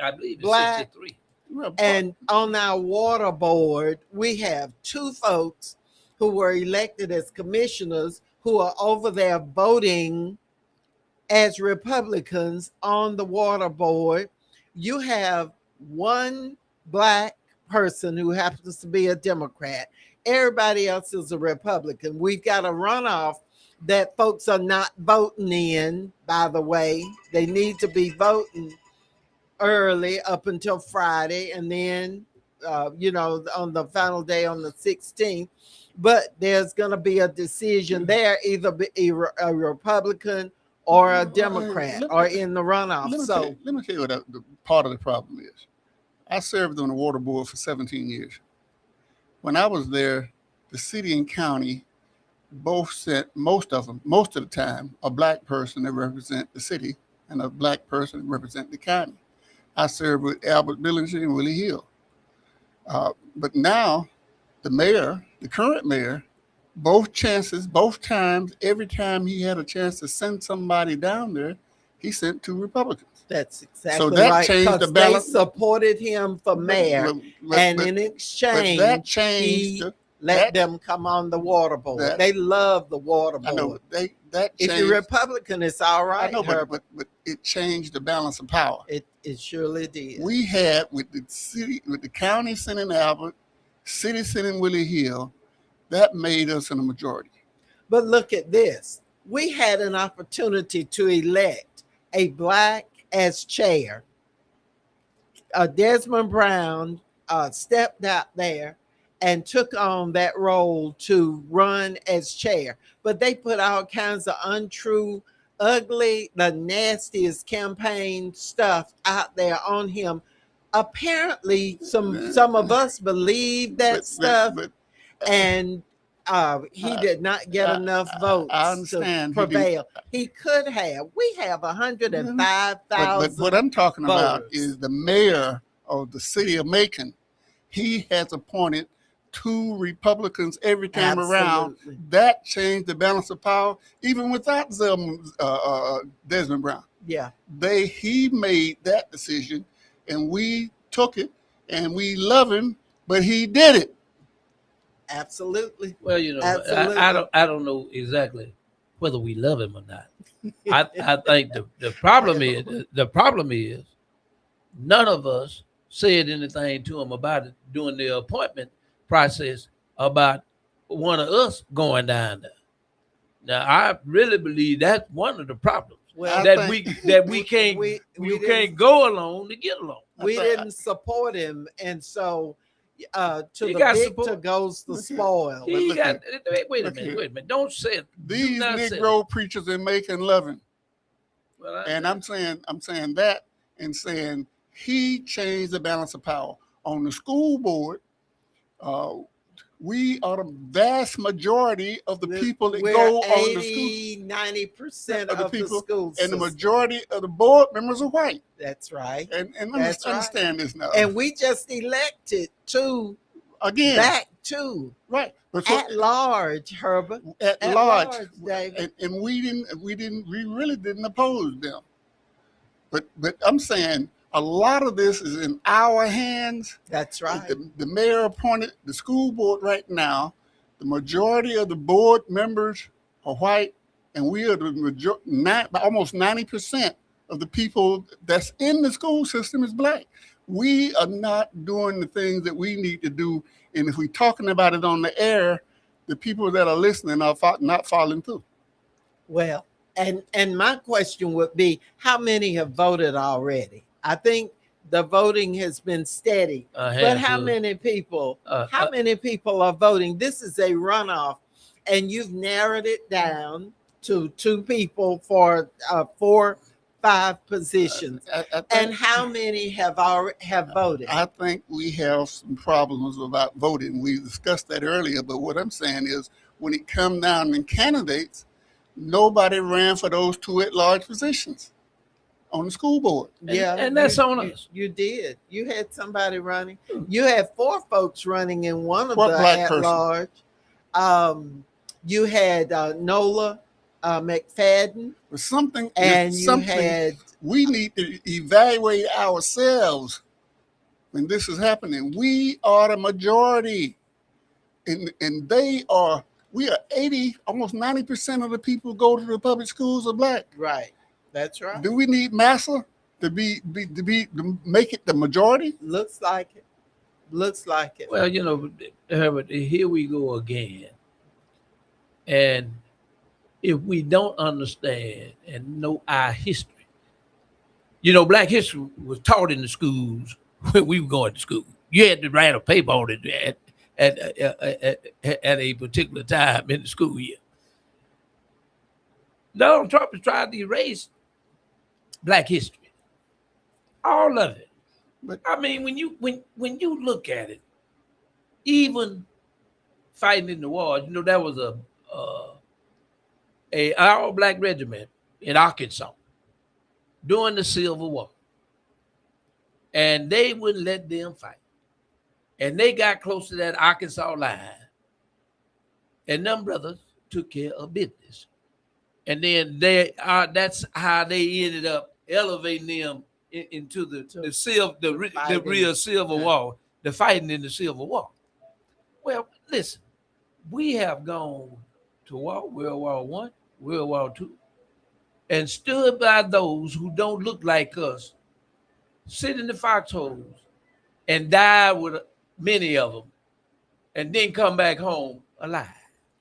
I believe it's black. 63. Well, And on our water board, we have two folks who were elected as commissioners who are over there voting as Republicans on the water board. You have one black person who happens to be a Democrat. Everybody else is a Republican. We've got a runoff that folks are not voting in, by the way. They need to be voting early up until Friday, and then on the final day on the 16th. But there's going to be a decision there, either be a Republican or a Democrat or in the runoff. Let me tell you what the part of the problem is. I served on the water board for 17 years. When I was there, the city and county both sent most of the time, a black person to represent the city and a black person to represent the county. I served with Albert Billingsley and Willie Hill. But now the current mayor, both times, every time he had a chance to send somebody down there, he sent two Republicans. That's exactly So that right. changed the Because they balance. supported him for mayor, and in but exchange, that changed. let them come on the water board. They love the water board. I know that If changed. you're Republican, it's all right. I know, Herbert. but it changed the balance of power. It surely did. We had with the county sending Albert, city sending Willie Hill, that made us in a majority. But look at this. We had an opportunity to elect a black as chair. Desmond Brown stepped out there and took on that role to run as chair. But they put all kinds of untrue, ugly, the nastiest campaign stuff out there on him. Apparently, some of us believe that stuff, and he did not get enough votes I to understand. prevail. He could have. We have But 105,000. what I'm talking about voters. is the mayor of the city of Macon. He has appointed 2 Republicans every time around. Absolutely. That changed the balance of power, even without Desmond Brown. Yeah. He made that decision, and we took it, and we love him, but he did it. Absolutely. Well, you know, Absolutely. I don't know exactly whether we love him or not. I think the problem is none of us said anything to him about it during the appointment process about one of us going down there. Now, I really believe that's one of the problems. Well, we can't we you didn't- can't go along to get along. we didn't support him, and so to He the got victor support. goes the spoil. He look got here. wait a Look minute, here. wait a minute. Don't say it. Do These not say Negro preachers in Macon love him. it. Well, And I'm saying that and saying he changed the balance of power. On the school board, we are the vast majority of the people that We're go on the school, 90% of the of the people, school and the system. majority of the board members are white. That's right. And That's right. understand this now. And we just elected two Again, back two right. But so, at large, Herbert. at at large, large, David. and we really didn't oppose them. But I'm saying a lot of this is in our hands. That's right. The mayor appointed the school board right now. The majority of the board members are white, and we are the almost 90% of the people that's in the school system is black. We are not doing the things that we need to do, and if we're talking about it on the air, the people that are listening are not following through. Well, and my question would be, how many have voted already? I think the voting has been steady, but how many people? How many people are voting? This is a runoff, and you've narrowed it down to 2 people for 4-5 positions. And how many have voted? I think we have some problems about voting. We discussed that earlier, but what I'm saying is when it comes down to candidates, nobody ran for those 2 at-large positions on the school board. And that's on us. You did. You had somebody running. You had 4 folks running in one of What the black person? at-large. You had Nola McFadden, But something, and you had we need to evaluate ourselves when this is happening. We are the majority, and we are 80, almost 90% of the people go to the public schools are black. right. That's right. Do we need massa to make it the majority? Looks like it. Looks like it. Well, you know, Herbert, here we go again. And if we don't understand and know our history, you know, black history was taught in the schools when we were going to school. You had to write a paper on it at a particular time in the school year. Donald Trump has tried to erase black history, all of it. But I mean, when you look at it, even fighting in the war, you know, that was a all-black regiment in Arkansas during the Civil War, and they wouldn't let them fight, and they got close to that Arkansas line, and them brothers took care of business, and then that's how they ended up elevating them into the real Civil War, the fighting in the Civil War. Well, listen, we have gone to war, World War I, World War II, and stood by those who don't look like us, sit in the foxholes, and die with many of them, and then come back home alive.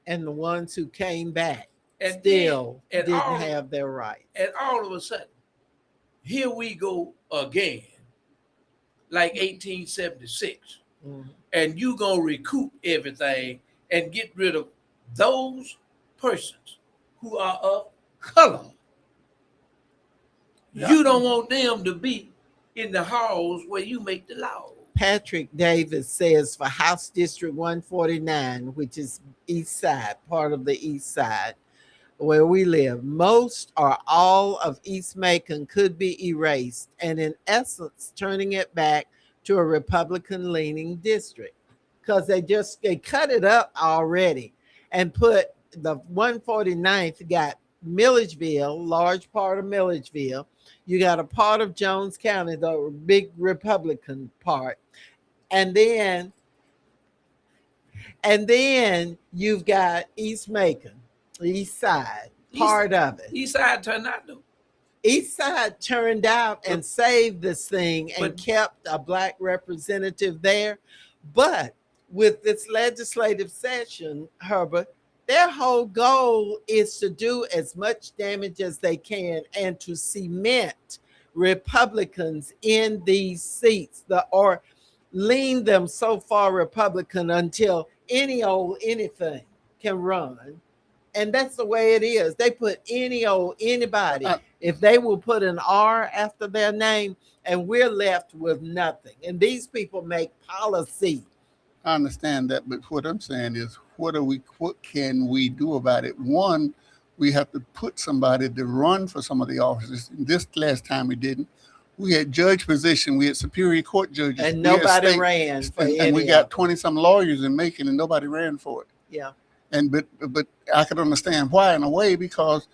And the ones who came back And still then- and didn't all- have their rights. And all of a sudden, here we go again, like 1876. and you gonna recoup everything and get rid of those persons who are of color. Yeah. You don't want them to be in the halls where you make the law. Patrick Davis says for House District 149, which is East Side, part of the East Side, where we live, most or all of East Macon could be erased, and in essence, turning it back to a Republican leaning district, because they cut it up already and put the 149th got Milledgeville, large part of Milledgeville. You got a part of Jones County, the big Republican part, and then you've got East Macon, East Side, part of it. East Side turned out though. East Side turned out and saved this thing and kept a black representative there. But with this legislative session, Herbert, their whole goal is to do as much damage as they can and to cement Republicans in these seats, or lean them so far Republican until any old anything can run. And that's the way it is. They put any old anybody. If they will put an R after their name, and we're left with nothing. And these people make policy. I understand that, but what I'm saying is, what can we do about it? One, we have to put somebody to run for some of the offices. This last time we didn't. We had judge position, we had Superior Court judges, and nobody ran for any. And we got 20-some lawyers in Macon, and nobody ran for it. Yeah. And but I can understand why in a way, because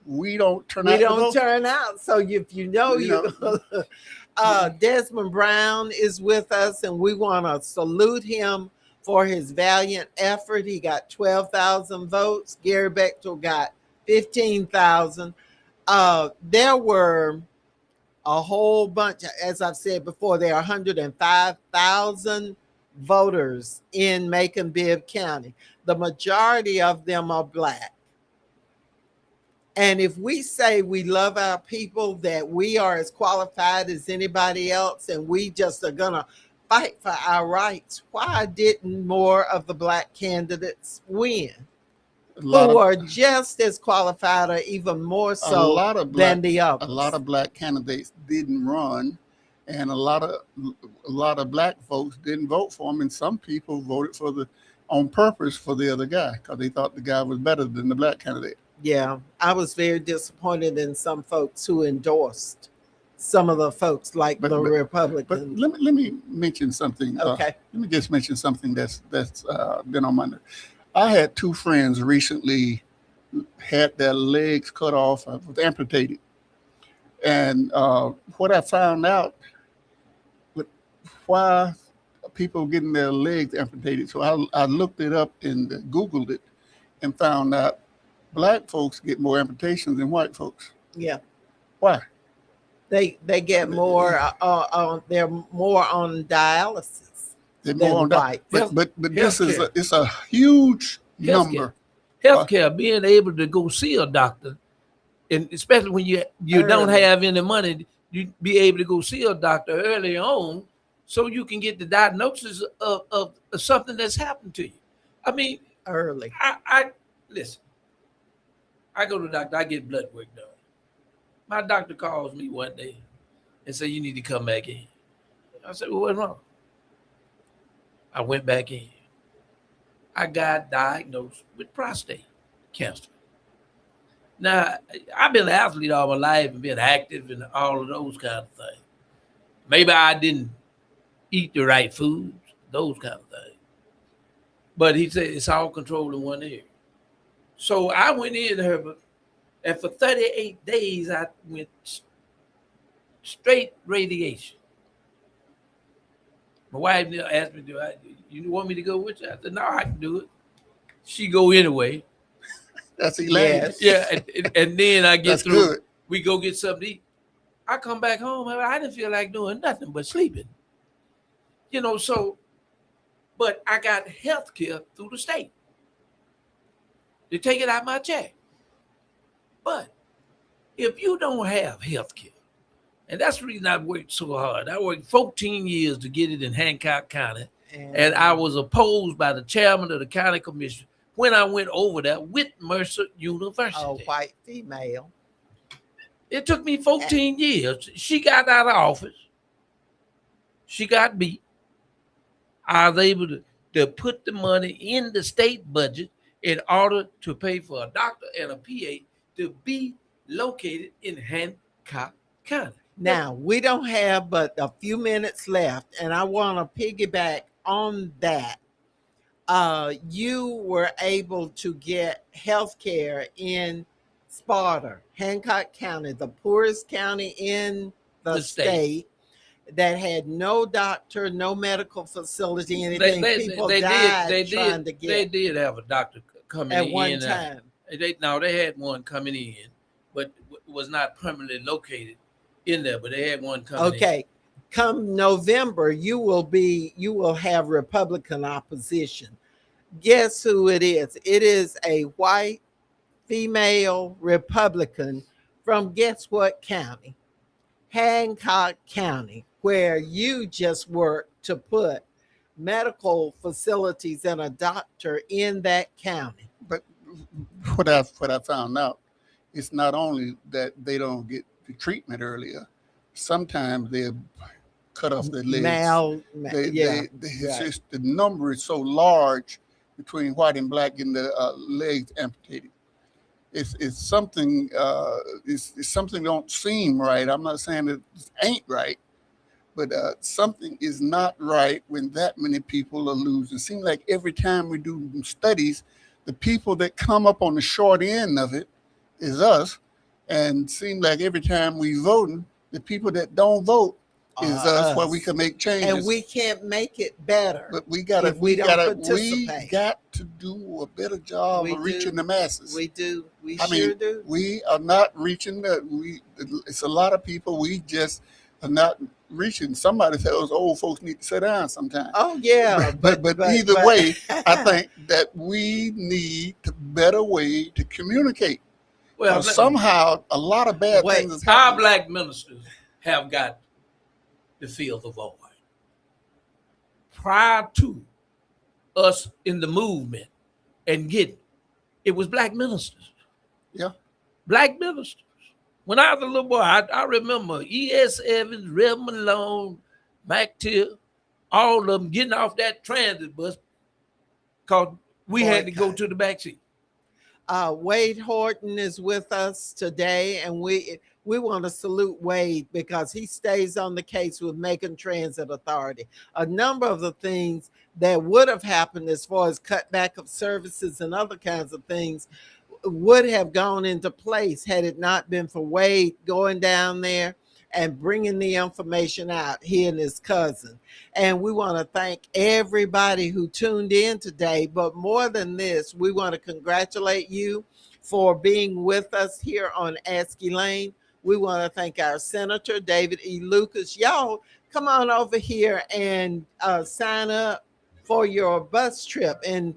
we don't turn out. We don't turn out. So if you know. Desmond Brown is with us, and we want to salute him for his valiant effort. He got 12,000 votes. Gary Bechtel got 15,000. There were a whole bunch, as I've said before, there are 105,000 voters in Macon-Bibb County. The majority of them are black. And if we say we love our people, that we are as qualified as anybody else, and we just are going to fight for our rights, why didn't more of the black candidates win? Who are just as qualified or even more so than the others. A lot of black candidates didn't run, and a lot of black folks didn't vote for them, and some people voted on purpose for the other guy because they thought the guy was better than the black candidate. Yeah, I was very disappointed in some folks who endorsed some of the folks like the Republicans. But let me mention something. Okay. Let me just mention something that's been on my mind. I had two friends recently had their legs cut off, amputated. And what I found out with why people getting their legs amputated, so I looked it up and Googled it and found out black folks get more amputations than white folks. Yeah. Why? They get more, they're more on dialysis. They're more on white. But this is it's a huge number. Healthcare, being able to go see a doctor, and especially when you don't have any money, you be able to go see a doctor early on so you can get the diagnosis of something that's happened to you. I mean, early. I listen. I go to the doctor, I get blood work done. My doctor calls me one day and said, "You need to come back in." I said, "Well, what's wrong?" I went back in. I got diagnosed with prostate cancer. Now, I've been an athlete all my life and been active and all of those kind of things. Maybe I didn't eat the right foods, those kind of things. But he said it's all controlled in one area. So I went in there, and for 38 days, I went straight radiation. My wife asked me, you want me to go with you? I said, no, I can do it. She go anyway. That's Elaine. Yes. Yeah, and then I get That's through. Good. We go get something to eat. I come back home, I didn't feel like doing nothing but sleeping. But I got health care through the state. They take it out of my check. But if you don't have health care, and that's the reason I worked so hard. I worked 14 years to get it in Hancock County, And I was opposed by the chairman of the county commission when I went over there with Mercer University. A white female. It took me 14 years. She got out of office. She got beat. I was able to put the money in the state budget in order to pay for a doctor and a PA to be located in Hancock County. Now, we don't have but a few minutes left, and I want to piggyback on that. You were able to get health care in Sparta, Hancock County, the poorest county in the state that had no doctor, no medical facility, anything. People died trying to get. They did have a doctor coming in at one time. They had one coming in, but was not permanently located in there. But they had one coming in. Okay, come November, you will have Republican opposition. Guess who it is? It is a white female Republican from guess what county? Hancock County, where you just worked to put medical facilities and a doctor in that county. But what I found out, it's not only that they don't get the treatment earlier. Sometimes they're cut off their legs. It's just the number is so large between white and black and the legs amputated. It's something. It's something don't seem right. I'm not saying it ain't right, but something is not right when that many people are losing. It seems like every time we do studies, the people that come up on the short end of it is us, and seems like every time we voting, the people that don't vote is us, where we can make changes. And we can't make it better. But we gotta to do a better job of reaching the masses. We do. I mean, we are not reaching it's a lot of people we just are not reaching. Somebody tells old folks need to sit down sometime. Oh yeah. But either way, I think that we need a better way to communicate. Well, somehow a lot of bad things is happening. Our black ministers have got to fill the void. Prior to us in the movement and getting, it was black ministers. Yeah. Black ministers. When I was a little boy, I remember E.S. Evans, Rev Malone, Mac Till, all of them getting off that transit bus because we had to go to the back seat. Wade Horton is with us today, and we want to salute Wade because he stays on the case with Macon Transit Authority. A number of the things that would have happened as far as cutback of services and other kinds of things would have gone into place had it not been for Wade going down there and bringing the information out, he and his cousin. And we want to thank everybody who tuned in today. But more than this, we want to congratulate you for being with us here on Ask Elaine. We want to thank our Senator, David E. Lucas. Y'all, come on over here and sign up for your bus trip and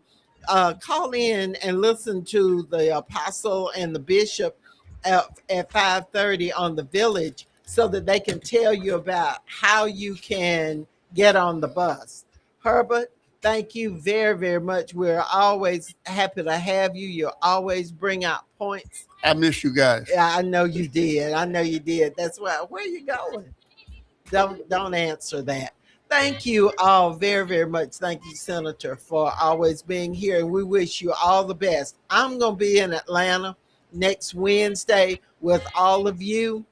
call in and listen to the apostle and the bishop at 5:30 on the Village, so that they can tell you about how you can get on the bus. Herbert, thank you very, very much. We're always happy to have you. You always bring out points. I miss you guys. Yeah, I know you did. That's why. Where are you going? Don't answer that. Thank you all very, very much. Thank you, Senator, for always being here. And we wish you all the best. I'm going to be in Atlanta next Wednesday with all of you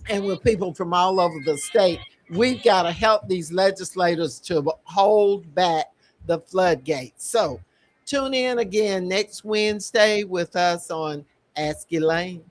and with people from all over the state. We've got to help these legislators to hold back the floodgates. So tune in again next Wednesday with us on Ask Elaine.